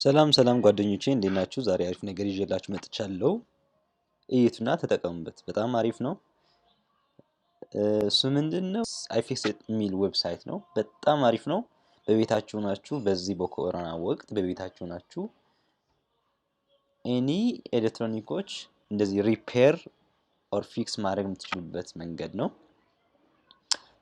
ሰላም ሰላም ጓደኞቼ እንዴት ናችሁ? ዛሬ አሪፍ ነገር ይዤላችሁ መጥቻለሁ። እዩትና ተጠቀሙበት። በጣም አሪፍ ነው። እሱ ምንድነው? አይፊክስኢት የሚል ዌብሳይት ነው። በጣም አሪፍ ነው። በቤታችሁ ናችሁ፣ በዚህ በኮሮና ወቅት በቤታችሁ ናችሁ። ኤኒ ኤሌክትሮኒኮች እንደዚህ ሪፔር ኦር ፊክስ ማድረግ የምትችሉበት መንገድ ነው።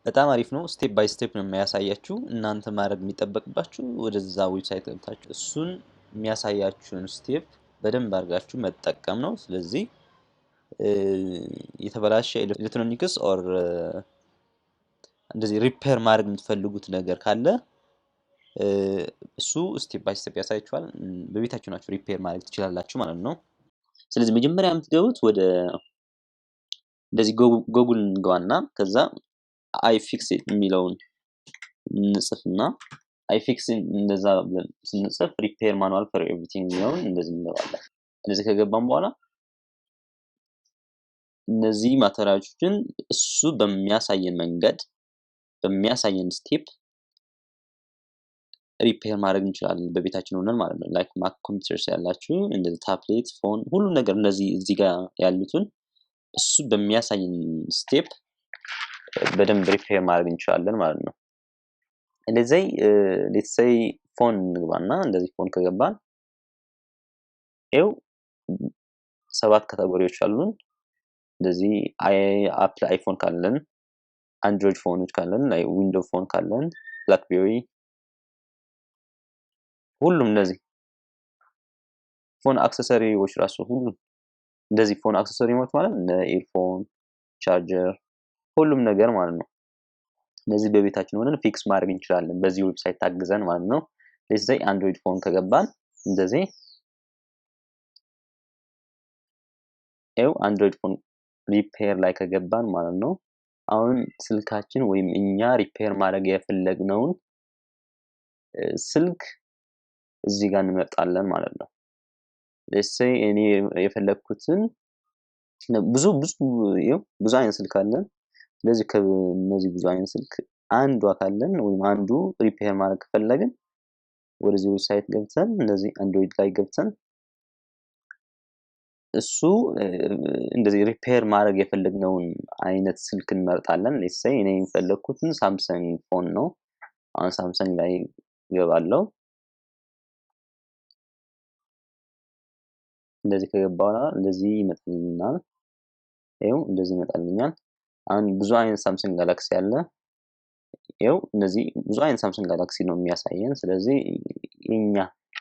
በጣም አሪፍ ነው። ስቴፕ ባይ ስቴፕ ነው የሚያሳያችሁ። እናንተ ማድረግ የሚጠበቅባችሁ ወደዛ ዌብሳይት ገብታችሁ እሱን የሚያሳያችሁን ስቴፕ በደንብ አድርጋችሁ መጠቀም ነው። ስለዚህ የተበላሸ ኤሌክትሮኒክስ ኦር እንደዚህ ሪፔር ማድረግ የምትፈልጉት ነገር ካለ እሱ ስቴፕ ባይ ስቴፕ ያሳያችኋል። በቤታችሁ ናችሁ ሪፔር ማድረግ ትችላላችሁ ማለት ነው። ስለዚህ መጀመሪያ የምትገቡት ወደ እንደዚህ ጎግል እንገባና ከዛ አይፊክስኢት የሚለውን እንጽፍና አይፊክስኢት እንደዛ ብለን ስንጽፍ ሪፔር ማኑዋል ፎር ኤቭሪቲንግ የሚለውን እንደዚህ እንገባለን። እንደዚህ ከገባን በኋላ እነዚህ ማቴሪያሎችን እሱ በሚያሳየን መንገድ በሚያሳየን ስቴፕ ሪፔር ማድረግ እንችላለን በቤታችን ሆነን ማለት ነው። ላይክ ማክ ኮምፒተርስ ያላችሁ እንደዚህ ታብሌት፣ ፎን፣ ሁሉ ነገር እነዚህ እዚህ ጋር ያሉትን እሱ በሚያሳየን ስቴፕ በደንብ ሪፔር ማድረግ እንችላለን ማለት ነው። እንደዚህ ሌትስ ሴይ ፎን እንግባና እንደዚህ ፎን ከገባን ይኸው 7 ካቴጎሪዎች አሉን። እንደዚህ አፕል አይፎን ካለን፣ አንድሮይድ ፎኖች ካለን፣ ላይ ዊንዶው ፎን ካለን፣ ብላክቤሪ ሁሉም እንደዚህ ፎን አክሰሰሪዎች ራሱ ሁሉም እንደዚህ ፎን አክሰሰሪዎች ማለት እንደ ኤርፎን፣ ቻርጀር ሁሉም ነገር ማለት ነው። እንደዚህ በቤታችን ሆነን ፊክስ ማድረግ እንችላለን በዚህ ዌብሳይት ታግዘን ማለት ነው። ሌትስ ሴይ አንድሮይድ ፎን ከገባን እንደዚህ ይኸው አንድሮይድ ፎን ሪፔር ላይ ከገባን ማለት ነው። አሁን ስልካችን ወይም እኛ ሪፔር ማድረግ የፈለግነውን ስልክ እዚህ ጋር እንመርጣለን ማለት ነው። ሌትስ ሴይ እኔ የፈለኩትን ብዙ አይነት ስልክ አለን። ስለዚህ ከነዚህ ብዙ አይነት ስልክ አንዷ ካለን ወይም አንዱ ሪፔር ማድረግ ከፈለግን ወደዚህ ዌብሳይት ገብተን እንደዚህ አንድሮይድ ላይ ገብተን እሱ እንደዚህ ሪፔር ማድረግ የፈለግነውን አይነት ስልክ እንመርጣለን። ሌትስ ሴይ እኔ የፈለኩትን ሳምሰንግ ፎን ነው። አሁን ሳምሰንግ ላይ ገባለሁ። እንደዚህ ከገባውና እንደዚህ ይመጣልኛል። ይኸው እንደዚህ ይመጣልኛል። አሁን ብዙ አይነት ሳምሰንግ ጋላክሲ አለ። ይኸው እንደዚህ ብዙ አይነት ሳምሰንግ ጋላክሲ ነው የሚያሳየን። ስለዚህ እኛ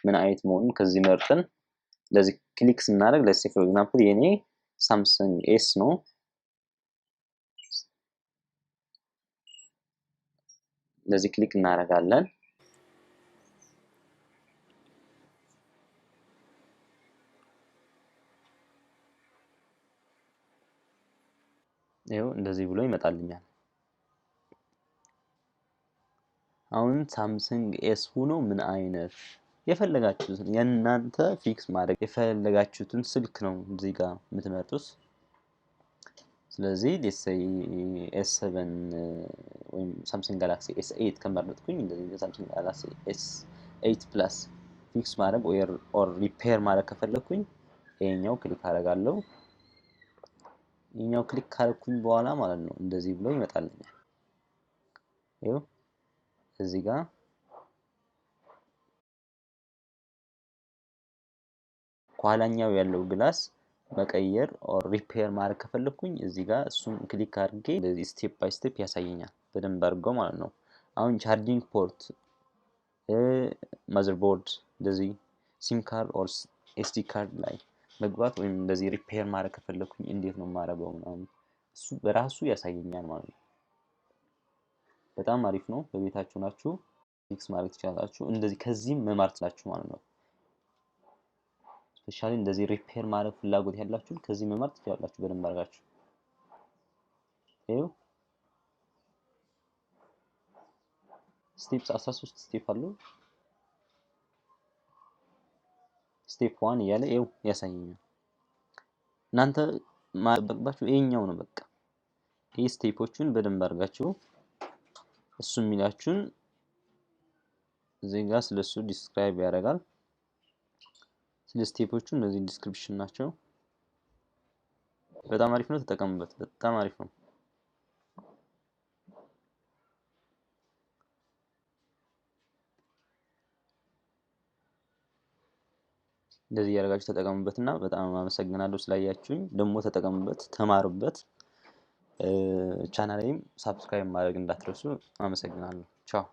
ምን አይነት መሆኑን ከዚህ መርጠን እንደዚህ ክሊክ ስናደርግ ሌትስ ሴይ ፎር ኤግዛምፕል የኔ ሳምሰንግ ኤስ ነው። እንደዚህ ክሊክ እናደርጋለን። ይኸው እንደዚህ ብሎ ይመጣልኛል። አሁን ሳምሰንግ ኤስ ሆኖ ምን አይነት የፈለጋችሁትን የእናንተ ፊክስ ማድረግ የፈለጋችሁትን ስልክ ነው እዚህ ጋር የምትመርጡት። ስለዚህ ሌትስ ሴይ ኤስ7 ወይም ሳምሰንግ ጋላክሲ ኤስ8 ከመረጥኩኝ እንደዚህ ሳምሰንግ ጋላክሲ ኤስ8 ፕላስ ፊክስ ማድረግ ኦር ሪፔር ማድረግ ከፈለኩኝ ይሄኛው ክሊክ አደርጋለሁ። ይሄኛው ክሊክ ካደረኩኝ በኋላ ማለት ነው እንደዚህ ብሎ ይመጣልኛል። ይኸው እዚህ ጋር ኋላኛው ያለው ግላስ መቀየር ኦር ሪፔር ማድረግ ከፈለኩኝ እዚህ ጋር እሱን ክሊክ አድርጌ እንደዚህ ስቴፕ ባይ ስቴፕ ያሳየኛል በደንብ አድርገው ማለት ነው። አሁን ቻርጂንግ ፖርት፣ ማዘርቦርድ፣ እንደዚህ ሲም ካርድ ኦር ኤስዲ ካርድ ላይ መግባት ወይም እንደዚህ ሪፔር ማድረግ ከፈለኩኝ እንዴት ነው የማደርገው ምናምን እሱ በራሱ ያሳየኛል ማለት ነው። በጣም አሪፍ ነው። በቤታችሁ ናችሁ ፊክስ ማድረግ ትችላላችሁ። እንደዚህ ከዚህም መማር ትችላላችሁ ማለት ነው። ስፔሻሊ እንደዚህ ሪፔር ማድረግ ፍላጎት ያላችሁ ከዚህ መማር ትችላላችሁ በደንብ አድርጋችሁ። ይኸው ስቴፕስ 13 ስቴፕ አሉ። ስቴፕ 1 እያለ ይኸው ያሳየኛል። እናንተ ማጠበቅባችሁ ይሄኛው ነው በቃ። ይሄ ስቴፖቹን በደንብ አድርጋችሁ እሱ የሚላችሁን እዚህ ጋር ስለሱ ዲስክራይብ ያደርጋል። ስለ ስቴፖቹ እነዚህ ዲስክሪፕሽን ናቸው። በጣም አሪፍ ነው፣ ተጠቀሙበት። በጣም አሪፍ ነው። እንደዚህ እያደረጋችሁ ተጠቀሙበትና በጣም አመሰግናለሁ ስላያችሁኝ። ደግሞ ተጠቀሙበት፣ ተማሩበት። ቻናሌም ሳብስክራይብ ማድረግ እንዳትረሱ። አመሰግናለሁ። ቻው